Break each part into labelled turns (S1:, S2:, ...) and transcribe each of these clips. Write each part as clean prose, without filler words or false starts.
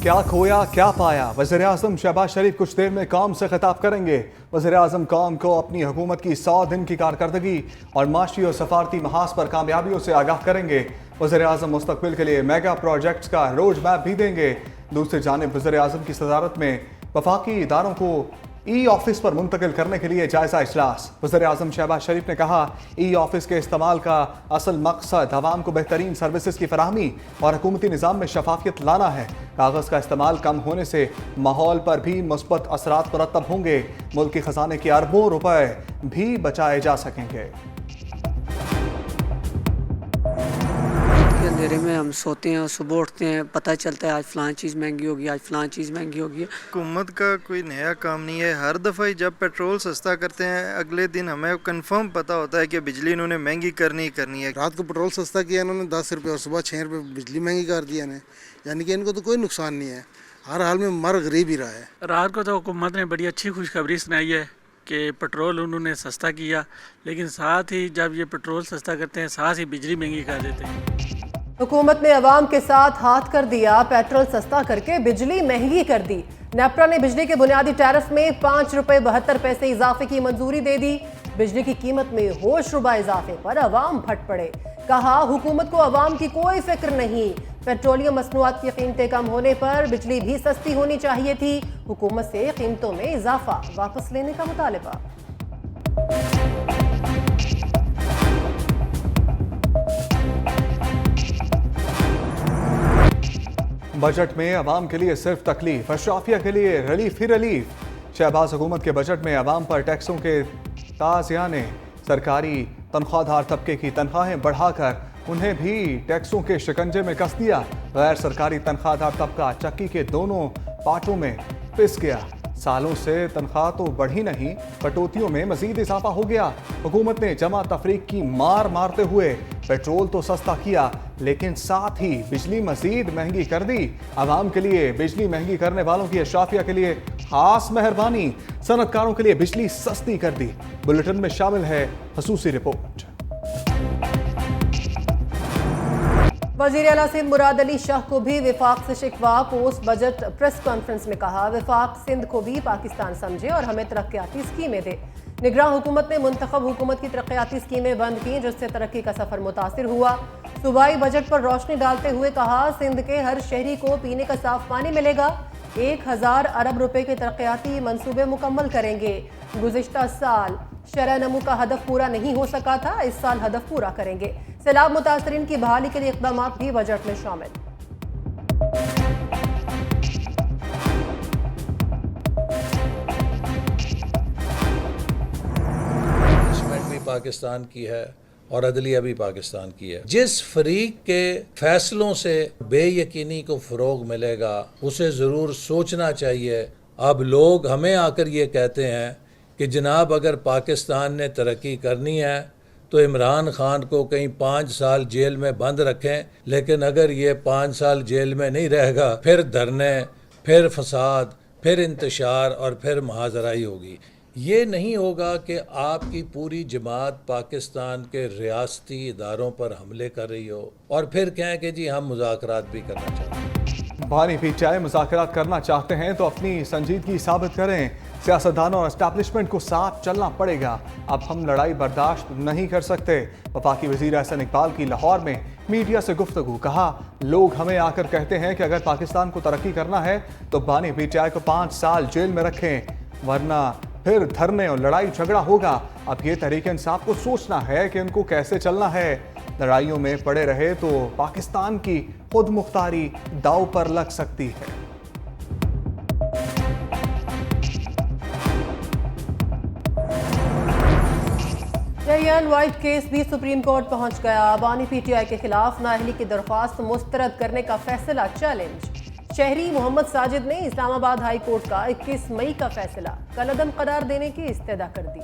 S1: क्या खोया क्या पाया, वज़ीर-ए-आज़म शहबाज शरीफ कुछ देर में कौम से खिताब करेंगे। वज़ीर-ए-आज़म कौम को अपनी हुकूमत की 100 दिन की कारकर्दगी और माशी और सफारती महाज पर कामयाबियों से आगाह करेंगे। वज़ीर-ए-आज़म मुस्तक़बिल के लिए मेगा प्रोजेक्ट्स का रोड मैप भी देंगे। दूसरी जानिब वज़ीर-ए-आज़म की सदारत में वफाकी इदारों को ई ऑफिस पर मुंतकिल करने के लिए जायजा इजलास। वज़ीर-ए-आज़म शहबाज शरीफ ने कहा, ई ऑफिस के इस्तेमाल का असल मकसद आवाम को बेहतरीन सर्विसेज की फराहमी और हुकूमती निज़ाम में शफाफियत लाना है। कागज़ का इस्तेमाल कम होने से माहौल पर भी मुस्बत असरात मुरतब होंगे। मुल्क के खजाने के अरबों रुपए भी बचाए जा सकेंगे।
S2: अंधेरे में हम सोते हैं और सुबह उठते हैं, पता चलता है आज फ़लाँ चीज़ महंगी होगी, आज फ़लाँ चीज़ महंगी होगी।
S3: हुकूमत का कोई नया काम नहीं है। हर दफ़ा ही जब पेट्रोल सस्ता करते हैं, अगले दिन हमें कंफर्म पता होता है कि बिजली इन्होंने महंगी करनी है।
S4: रात को पेट्रोल सस्ता किया इन्होंने 10 रुपये और सुबह 6 रुपये बिजली महंगी कर दिया ने, यानी कि इनको तो कोई नुकसान नहीं है। हर हाल में मर गरीब ही रहा है।
S5: रात को तो हुकूमत ने बड़ी अच्छी खुशखबरी सुनाई है कि पेट्रोल उन्होंने सस्ता किया, लेकिन साथ ही जब ये पेट्रोल सस्ता करते हैं साथ ही बिजली महंगी कर देते हैं।
S6: हुकूमत ने अवाम के साथ हाथ कर दिया, पेट्रोल सस्ता करके बिजली महंगी कर दी। नेपरा ने बिजली के बुनियादी टैरिफ में 5 रुपये 72 पैसे इजाफे की मंजूरी दे दी। बिजली की कीमत में होशरुबा इजाफे पर अवाम फट पड़े। कहा, हुकूमत को अवाम की कोई फिक्र नहीं। पेट्रोलियम मसनूआत की कीमतें कम होने पर बिजली भी सस्ती होनी चाहिए थी। हुकूमत से कीमतों में इजाफा वापस लेने का मुतालबा।
S1: बजट में अवाम के लिए सिर्फ तकलीफ, अशराफिया के लिए रिलीफ ही रिलीफ। शहबाज हुकूमत के बजट में अवाम पर टैक्सों के ताज़ियाने, सरकारी तनख्वाहदार तबके की तनख्वाहें बढ़ाकर उन्हें भी टैक्सों के शिकंजे में कस दिया। गैर सरकारी तनख्वाहदार तबका चक्की के दोनों पार्टों में पिस गया। सालों से तनख्वाह तो बढ़ी नहीं, कटौतियों में मजीद इजाफा हो गया। हुकूमत ने जमा तफरीक की मार मारते हुए पेट्रोल तो सस्ता किया, लेकिन साथ ही बिजली मजीद महंगी कर दी। आवाम के लिए बिजली महंगी करने वालों की अशराफिया के लिए खास मेहरबानी, सनतकारों के लिए बिजली सस्ती कर दी। बुलेटिन में शामिल है खसूसी रिपोर्ट।
S6: वज़ीर आला सिंध मुराद अली शाह को भी विफाक से शिकवा। पोस्ट बजट प्रेस कॉन्फ्रेंस में कहा, विफाक सिंध को भी पाकिस्तान समझे और हमें तरक्याती स्कीमें दे। निगरान हुकूमत ने मुंतखब हुकूमत की तरक्याती स्कीमें बंद की, जिससे तरक्की का सफर मुतासिर हुआ। सूबाई बजट पर रोशनी डालते हुए कहा, सिंध के हर शहरी को पीने का साफ पानी मिलेगा। 1000 अरब रुपए के तरक्याती मंसूबे मुकम्मल करेंगे। गुज़िश्ता साल शरह नमू का हदफ पूरा नहीं हो सका था, इस साल हदफ पूरा करेंगे। सैलाब मुतासरीन की बहाली के लिए इक़दाम भी बजट में शामिल।
S7: भी पाकिस्तान की है और अदलिया भी पाकिस्तान की है। जिस फरीक के फैसलों से बेयकीनी को फ़रोग मिलेगा उसे ज़रूर सोचना चाहिए। अब लोग हमें आकर ये कहते हैं कि जनाब अगर पाकिस्तान ने तरक्की करनी है तो इमरान खान को कहीं 5 साल जेल में बंद रखें, लेकिन अगर ये 5 साल जेल में नहीं रहेगा फिर धरने, फिर फसाद, फिर इंतशार और फिर महाजराई होगी। ये नहीं होगा कि आपकी पूरी जमात पाकिस्तान के रियासती इदारों पर हमले कर रही हो और फिर कहें कि जी हम मुज़ाकरात भी करना चाहते हैं।
S1: पानी पी चाय मुज़ाकरात करना चाहते हैं तो अपनी संजीदगी साबित करें। सियासतदानों और एस्टैब्लिशमेंट को साथ चलना पड़ेगा। अब हम लड़ाई बर्दाश्त नहीं कर सकते। वफाकी वज़ीर एहसन इकबाल की लाहौर में मीडिया से गुफ्तगू। कहा, लोग हमें आकर कहते हैं कि अगर पाकिस्तान को तरक्की करना है तो बानी पीटीआई को 5 साल जेल में रखें, वरना फिर धरने और लड़ाई झगड़ा होगा। अब ये तहरीक इंसाफ को सोचना है कि उनको कैसे चलना है। लड़ाइयों में पड़े रहे तो पाकिस्तान की खुद मुख्तारी दाव पर लग सकती है।
S6: जयन वाइट केस भी सुप्रीम कोर्ट पहुंच गया। बानी पीटीआई के खिलाफ नाअहली की दरख्वास्त मुस्तरद करने का फैसला चैलेंज। शहरी मोहम्मद साजिद ने इस्लामाबाद हाई कोर्ट का 21 मई का फैसला कलअदम करार देने की इस्तदा कर दी।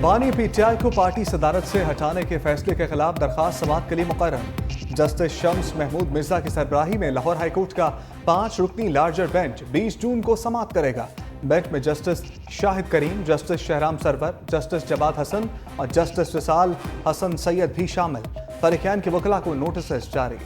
S1: बानी पीटीआई को पार्टी सदारत से हटाने के फैसले के खिलाफ दरखास्त समाअत के लिए मुकर्रर। जस्टिस शम्स महमूद मिर्जा की सरबराही में लाहौर हाईकोर्ट का 5 रुकनी लार्जर बेंच 20 जून को समाअत करेगा। बेंच में justice Shahid Karim, justice Shahram Sarwar, justice Jawad Hasan और जस्टिस विसाल हसन सैयद भी शामिल। फरीकैन के वकला को नोटिस जारी।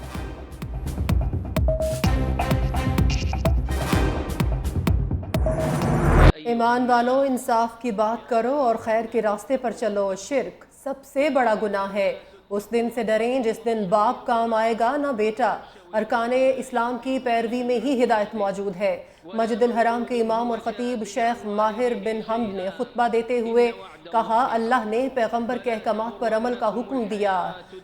S6: ईमान वालों, इंसाफ की बात करो और खैर के रास्ते पर चलो। शिर्क सबसे बड़ा गुनाह है। उस दिन से डरें जिस दिन बाप काम आएगा ना बेटा। अरकाने इस्लाम की पैरवी में ही हिदायत मौजूद है। मस्जिदुल हराम के इमाम और खतीब शेख माहिर बिन हमद ने खुतबा देते हुए कहा, अल्लाह ने पैगंबर के अहकामात पर अमल का हुक्म दिया।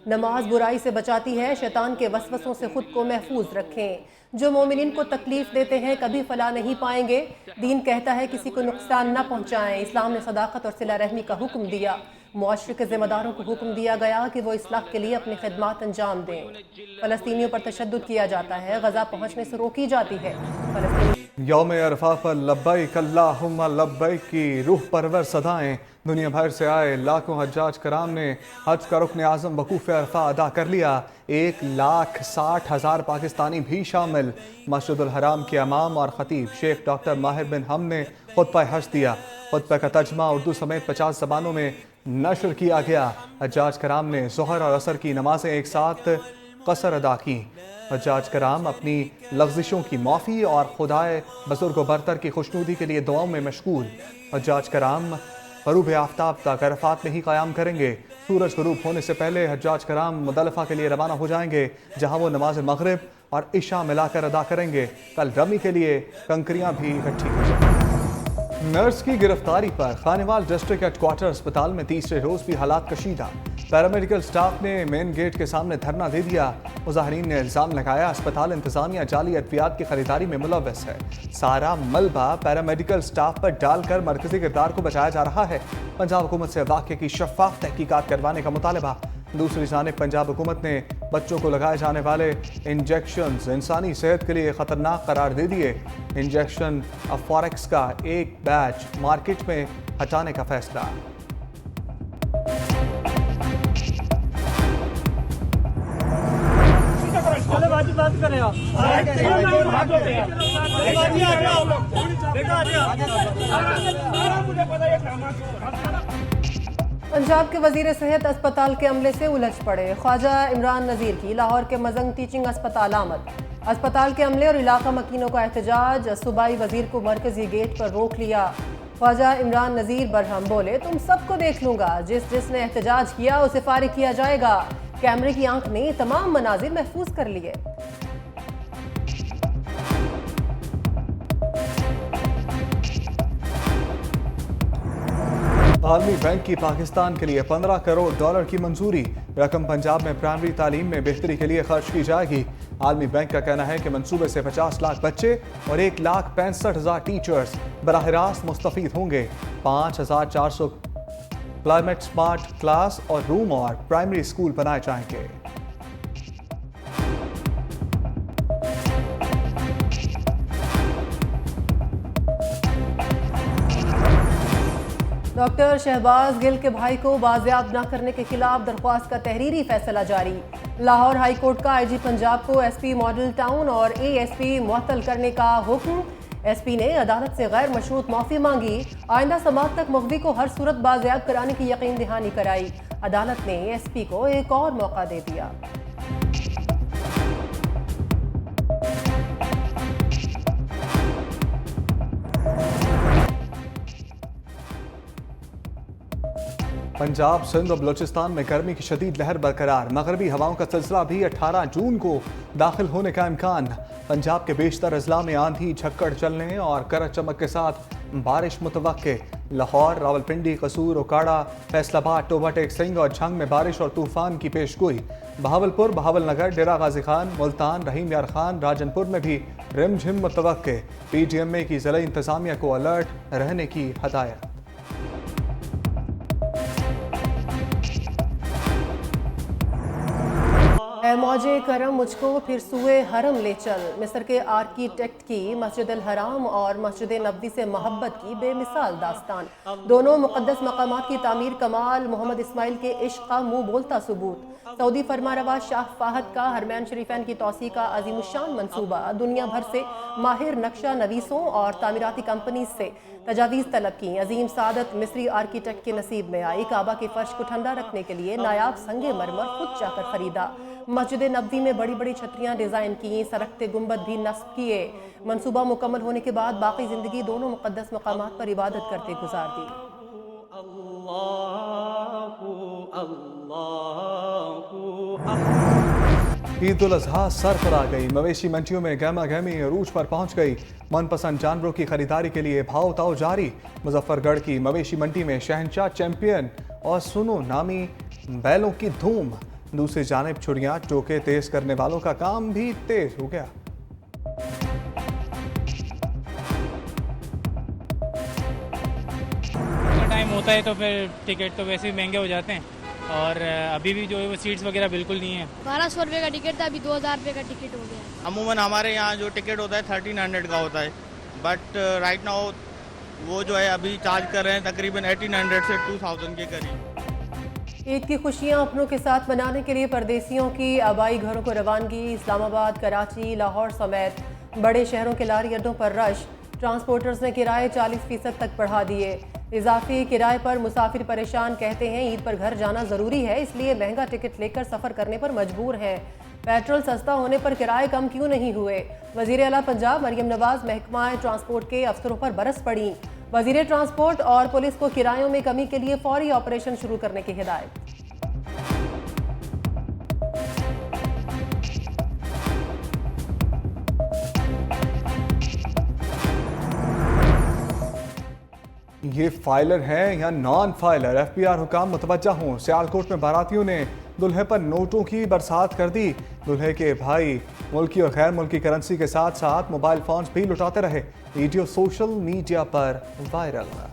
S6: नमाज बुराई से बचाती है, शैतान के वसवसों से खुद को महफूज रखें। जो मोमिनीन को तकलीफ देते हैं कभी फला नहीं पाएंगे। दीन कहता है किसी को नुकसान न पहुंचाएं। इस्लाम ने सदाकत और सिला रहमी का हुक्म दिया। मुआशरे के जिम्मेदारों को हुक्म दिया गया कि वो इस्लाह के लिए अपनी खिदमात अंजाम दें। फ़लस्तीनियों पर तशद्दुद किया जाता है, गज़ा पहुंचने से रोकी जाती है।
S1: यौम अरफा पर लब्बैक अल्लाहुम्मा लब्बैक की रूह परवर सदाएं। दुनिया भर से आए लाखों हज्जाज कराम ने हज का रुकन आज़म वकूफ़ अरफा अदा कर लिया। 1,60,000 पाकिस्तानी भी शामिल। मस्जिदुल हराम के इमाम और खतीब शेख डॉक्टर माहिर बिन हम ने खुतबा हज दिया। खुतबा का तर्जमा उर्दू समेत 50 ज़बानों में नशर किया गया। हज्जाज कराम ने ज़ोहर और असर की नमाजें एक साथ कसर अदा की। हज्जाज कराम अपनी लफ्ज़िशों की माफ़ी और खुदाए बुज़ुर्ग व बरतर की खुशनुदी के लिए दुआओं में मशगूल। हज्जाज कराम गरूब आफ्ताब तक अरफात में ही क़याम करेंगे। सूरज गरूब होने से पहले हज्जाज कराम मुदलफा के लिए रवाना हो जाएंगे, जहाँ वो नमाज मगरिब और इशा मिलाकर अदा करेंगे। कल रमी के लिए कंकरियाँ भी इकट्ठी हो जाएंगी। नर्स की गिरफ्तारी पर खानेवाल डिस्ट्रिक्ट हेडक्वार्टर अस्पताल में तीसरे रोज भी हालात कशीदा। पैरामेडिकल स्टाफ ने मेन गेट के सामने धरना दे दिया। मुजाहरीन ने इल्ज़ाम लगाया अस्पताल इंतजामिया जाली अद्वियात की खरीदारी में मुलव्वस है। सारा मलबा पैरामेडिकल स्टाफ पर डालकर मरकजी किरदार को बचाया जा रहा है। पंजाब हुकूमत से वाक़े की शफाफ तहकीकात करवाने का मुतालबा। दूसरी जानिब पंजाब हुकूमत ने बच्चों को लगाए जाने वाले इंजेक्शंस इंसानी सेहत के लिए ख़तरनाक करार दे दिए। इंजेक्शन अफॉरेक्स का एक बैच मार्केट में हटाने का फैसला।
S6: पंजाब के वजीर सेहत अस्पताल के अमले से उलझ पड़े। ख्वाजा इमरान नज़ीर की लाहौर के मजंग टीचिंग अस्पताल आमद। अस्पताल के अमले और इलाका मकीनों का एहतजाज। सूबाई वजीर को मरकजी गेट पर रोक लिया। ख्वाजा इमरान नज़ीर बरहम बोले, तुम सबको देख लूंगा, जिसने एहतजाज किया उसे फारिग किया जाएगा। कैमरे की आंख ने तमाम मनाजिर महफूज कर लिए।
S1: आलमी बैंक की पाकिस्तान के लिए 15 करोड़ डॉलर की मंजूरी। रकम पंजाब में प्राइमरी तालीम में बेहतरी के लिए खर्च की जाएगी। आलमी बैंक का कहना है कि मंसूबे से 50 लाख बच्चे और 1,65,000 टीचर्स बराह रास्त मुस्तफीद होंगे। 5,400 क्लाइमेट स्मार्ट क्लास और रूम और प्राइमरी स्कूल बनाए जाएंगे।
S6: डॉक्टर शहबाज गिल के भाई को बाजियाब न करने के खिलाफ दरख्वास्त का तहरीरी फैसला जारी। लाहौर हाई कोर्ट का आईजी पंजाब को एसपी मॉडल टाउन और एएसपी मुअत्तल करने का हुक्म। एसपी ने अदालत से गैर मशरूत माफ़ी मांगी। आइंदा समाअत तक मुखबी को हर सूरत बाजियाब कराने की यकीन दहानी कराई। अदालत ने एसपी को एक और मौका दे दिया।
S1: पंजाब, सिंध और बलूचिस्तान में गर्मी की शदीद लहर बरकरार। मगरबी हवाओं का सिलसिला भी 18 जून को दाखिल होने का इम्कान। पंजाब के बेशतर अजला में आंधी झक्कड़ चलने और गरज चमक के साथ बारिश मुतवक्के। लाहौर, रावलपिंडी, कसूर, ओकाड़ा, फैसलाबाद, टोबा टेक सिंह और झंग में बारिश और तूफान की पेशगोई। बहावलपुर, बहावलनगर, डेरा गाजी खान, मुल्तान, रहीम यार खान, राजनपुर में भी रिमझिम मुतवक्के। PTMA की ज़िला इंतजामिया को अलर्ट रहने की हदायत।
S6: ऐ मौजे करम मुझको फिर सुए हरम ले चल। मिस्र के आर्किटेक्ट की मस्जिद अल हराम और मस्जिद नबवी से मोहब्बत की बेमिसाल दास्तान। दोनों मुक़द्दस मकामात की तामीर कमाल मोहम्मद इस्माइल के इश्क का मुंह बोलता सबूत। सऊदी फरमारवा शाह फाहद का हरमैन शरीफैन की तौसी का अजीमुशान मंसूबा। दुनिया भर से माहिर नक्शा नवीसों और तामीराती कंपनी से तजावीज़ तलब की। अजीम सादत मिस्री आर्किटेक्ट के नसीब में आई। काबा के फर्श को ठंडा रखने के लिए नायाब संगे मरमर खुद जाकर खरीदा। मस्जिद नबवी में बड़ी बड़ी छतरियां डिज़ाइन की। सरकते गुंबद भी नस्ब किए। मंसूबा मुकम्मल होने के बाद बाकी ज़िंदगी दोनों मुक़द्दस मकामात पर इबादत करते गुजार दी।
S1: ईद उल अजहा सर पर आ गई। मवेशी मंडियों में गहमा गहमी अरूज पर पहुंच गई। मनपसंद जानवरों की खरीदारी के लिए भाव ताव जारी। मुजफ्फरगढ़ की मवेशी मंडी में शहंशाह चैंपियन और सुनो नामी बैलों की धूम। दूसरी जानिब छुड़ियां टोके तेज करने वालों का काम भी तेज हो गया।
S8: टाइम होता है तो फिर टिकट तो वैसे भी महंगे हो जाते हैं और अभी भी जो है वो सीट्स वगैरह बिल्कुल नहीं है।
S9: 1200 रुपये का टिकट था, अभी 2000 रुपये का टिकट हो गया।
S10: अमूमन हमारे यहाँ जो टिकट होता है 1300 का होता है, बट राइट नाउ वो जो है अभी चार्ज कर रहे हैं तकरीबन 1800 से 2000 के करीब।
S6: ईद की खुशियां अपनों के साथ मनाने के लिए परदेसियों की आबाई घरों को रवानगी। इस्लामाबाद, कराची, लाहौर समेत बड़े शहरों के लारी अड्डों पर रश। ट्रांसपोर्टर्स ने किराए 40% तक बढ़ा दिए। इजाफी किराए पर मुसाफिर परेशान, कहते हैं ईद पर घर जाना ज़रूरी है, इसलिए महंगा टिकट लेकर सफ़र करने पर मजबूर हैं। पेट्रोल सस्ता होने पर किराए कम क्यों नहीं हुए? वज़ीर आला पंजाब मरियम नवाज महकमा ट्रांसपोर्ट के अफसरों पर बरस पड़ी। वज़ीर ट्रांसपोर्ट और पुलिस को किरायों में कमी के लिए फौरी ऑपरेशन शुरू करने की हिदायत।
S1: ये फाइलर है या नॉन फाइलर? FBI हुकाम मुतवज्जा हों। सियालकोट में बारातियों ने दुल्हे पर नोटों की बरसात कर दी। दुल्हे के भाई मुल्की और गैर मुल्की करेंसी के साथ साथ मोबाइल फोन्स भी लुटाते रहे। वीडियो सोशल मीडिया पर वायरल है।